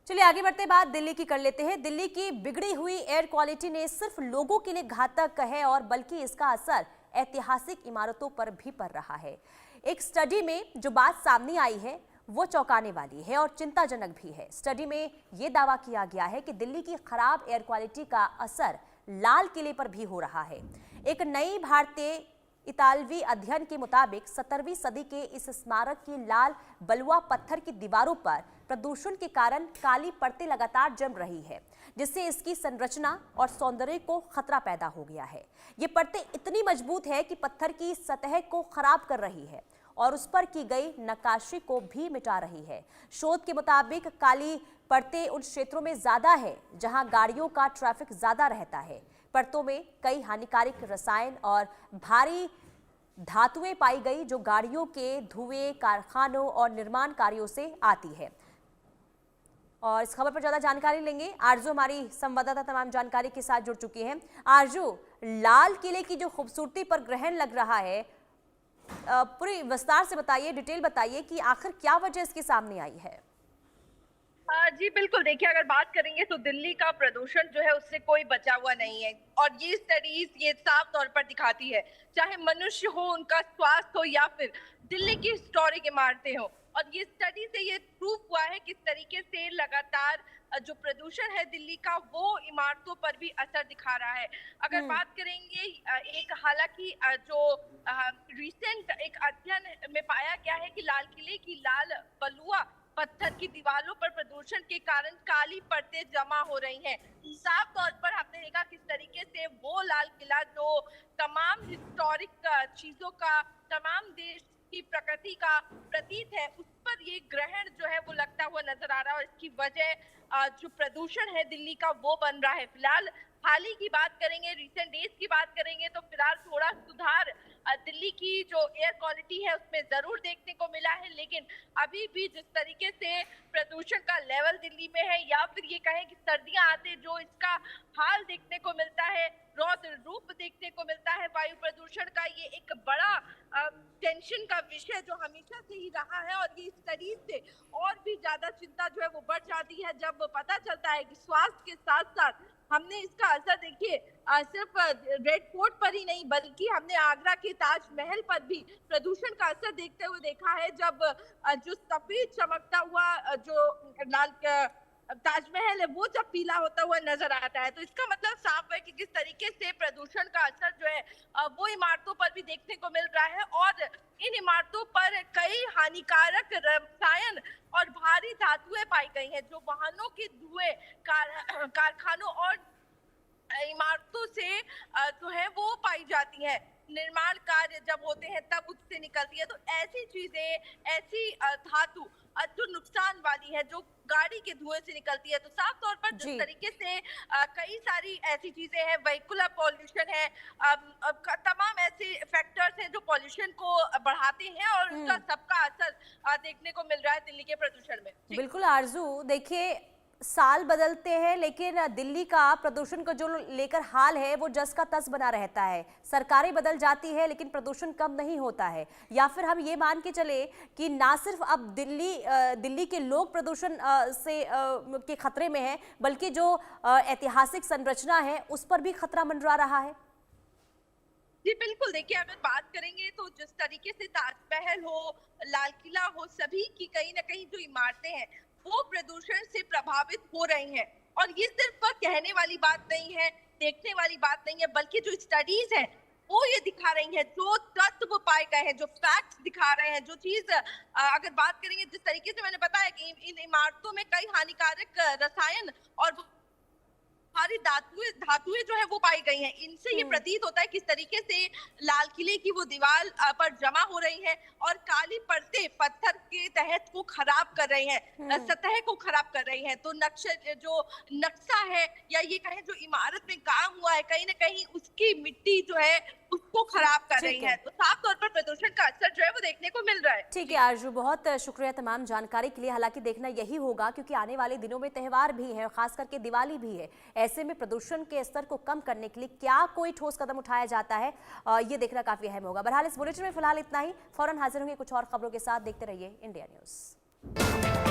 चलिए आगे बढ़ते बात दिल्ली की कर लेते हैं। दिल्ली की बिगड़ी हुई एयर क्वालिटी ने सिर्फ लोगों के लिए घातक है और बल्कि इसका असर ऐतिहासिक इमारतों पर भी पड़ रहा है। एक स्टडी में जो बात सामने आई है वो चौंकाने वाली है और चिंताजनक भी है। स्टडी में यह दावा किया गया है कि दिल्ली की खराब एयर क्वालिटी का असर लाल किले पर भी हो रहा है। एक नई भारतीय इतालवी अध्ययन के मुताबिक 17वीं सदी के इस स्मारक की लाल बलुआ पत्थर की दीवारों पर प्रदूषण के कारण काली परतें लगातार जम रही है, जिससे इसकी संरचना और सौंदर्य को खतरा पैदा हो गया है। ये परतें इतनी मजबूत है कि पत्थर की सतह को खराब कर रही है और उस पर की गई नक्काशी को भी मिटा रही है। शोध के मुताबिक काली परतें उन क्षेत्रों में ज्यादा है जहां गाड़ियों का ट्रैफिक ज्यादा रहता है। परतों में कई हानिकारक रसायन और भारी धातुएं पाई गई जो गाड़ियों के धुएं, कारखानों और निर्माण कार्यों से आती है। और इस खबर पर ज्यादा जानकारी लेंगे। आरजू हमारी संवाददाता तमाम जानकारी के साथ जुड़ चुकी हैं। आरजू, लाल किले की जो खूबसूरती पर ग्रहण लग रहा है, पूरी विस्तार से बताइए, डिटेल बताइए कि आखिर क्या वजह इसके सामने आई है। जी बिल्कुल, देखिए अगर बात करेंगे तो दिल्ली का प्रदूषण जो है उससे कोई बचा हुआ नहीं है और ये स्टडीज ये साफ तौर पर दिखाती है, चाहे मनुष्य हो, उनका स्वास्थ्य हो या फिर दिल्ली की हिस्टोरिक इमारतें हो। और ये स्टडी से ये प्रूफ हुआ है किस तरीके से लगातार जो प्रदूषण है दिल्ली का वो इमारतों पर भी असर दिखा रहा है। अगर बात करेंगे एक हालांकि जो रिसेंट एक अध्ययन में पाया गया है कि लाल किले की लाल बलुआ पत्थर की दीवारों पर प्रदूषण के कारण काली परतें जमा हो रही हैं। साफ तौर पर हमने देखा किस तरीके से वो लाल किला जो तमाम हिस्टोरिक चीजों का, तमाम देश की प्रकृति का प्रतीक है, उस पर ये ग्रहण जो है वो लगता हुआ नजर आ रहा है और इसकी वजह जो प्रदूषण है दिल्ली का वो बन रहा है। फिलहाल हाल ही की बात करेंगे, रिसेंट डेज की बात करेंगे तो फिलहाल थोड़ा सुधार दिल्ली की जो एयर क्वालिटी है उसमें जरूर देखने को मिला है, लेकिन अभी भी जिस तरीके से प्रदूषण का लेवल दिल्ली में है या फिर ये कहें कि सर्दियां आते जो इसका हाल देखने को मिलता है, रौद्र रूप देखने को मिलता है वायु प्रदूषण का, ये एक बड़ा टेंशन का विषय जो हमेशा से ही रहा है। और ये स्टडीज से और भी ज्यादा चिंता जो है वो बढ़ जाती है जब पता चलता है कि स्वास्थ्य के साथ साथ हमने इसका असर देखिए सिर्फ रेड फोर्ट पर ही नहीं बल्कि हमने आगरा के ताजमहल पर भी प्रदूषण का असर देखते हुए देखा है। जब जो सफेद चमकता हुआ जो लाल ताजमहल है वो जब पीला होता हुआ नजर आता है, तो इसका मतलब साफ है कि किस तरीके से प्रदूषण का असर जो है वो इमारतों पर भी देखने को मिल रहा है। और इन इमारतों पर कई हानिकारक रसायन और भारी धातुएं पाई गई हैं जो वाहनों के धुएं, कारखानों और इमारतों से जो है वो पाई जाती है। निर्माण कार्य जब होते हैं तब उससे निकलती है। तो ऐसी चीजें, ऐसी धातु जो नुकसान वाली है, जो गाड़ी के धुएं से निकलती है, तो साफ तौर पर जिस तरीके से कई सारी ऐसी चीजें हैं, व्हीकुलर पॉल्यूशन है, तमाम ऐसे फैक्टर्स हैं जो पॉल्यूशन को बढ़ाते हैं और उसका सबका असर देखने को मिल रहा है दिल्ली के प्रदूषण में। बिल्कुल आरजू, देखिए साल बदलते हैं लेकिन दिल्ली का प्रदूषण को जो लेकर हाल है वो जस का तस बना रहता है। सरकारें बदल जाती है लेकिन प्रदूषण कम नहीं होता है। या फिर हम ये मान के चले कि ना सिर्फ अब दिल्ली के लोग प्रदूषण से के खतरे में हैं, बल्कि जो ऐतिहासिक संरचना है उस पर भी खतरा मंडरा रहा है। जी बिल्कुल, देखिए अगर बात करेंगे तो जिस तरीके से ताजमहल हो, लाल किला हो, सभी की कहीं ना कहीं जो इमारतें हैं वो प्रदूषण से प्रभावित हो रही हैं। और ये सिर्फ कहने वाली बात नहीं है, देखने वाली बात नहीं है, बल्कि जो स्टडीज है वो ये दिखा रही है, जो तत्व पाए गए हैं, जो फैक्ट्स दिखा रहे हैं, जो चीज अगर बात करेंगे जिस तरीके से मैंने बताया कि इन इमारतों में कई हानिकारक रसायन और सारी धातुएं जो है वो पाई गई हैं। इनसे ये प्रतीत होता है किस तरीके से लाल किले की वो दीवार पर जमा हो रही है और काली परतें पत्थर के तहत को खराब कर रही हैं, सतह को खराब कर रही हैं। तो जो नक्शा है या ये कहें जो इमारत में काम हुआ है, कहीं ना कहीं उसकी मिट्टी जो है उसको खराब कर रही है। तो साफ तौर पर प्रदूषण का असर जो है वो देखने को मिल रहा है। ठीक है आरजू, बहुत शुक्रिया तमाम जानकारी के लिए। हालांकि देखना यही होगा क्योंकि आने वाले दिनों में त्यौहार भी है, खास करके दिवाली भी है। ऐसे में प्रदूषण के स्तर को कम करने के लिए क्या कोई ठोस कदम उठाया जाता है, ये देखना काफी अहम होगा। बहरहाल इस बुलेटिन में फिलहाल इतना ही। फौरन हाजिर होंगे कुछ और खबरों के साथ। देखते रहिए इंडिया न्यूज।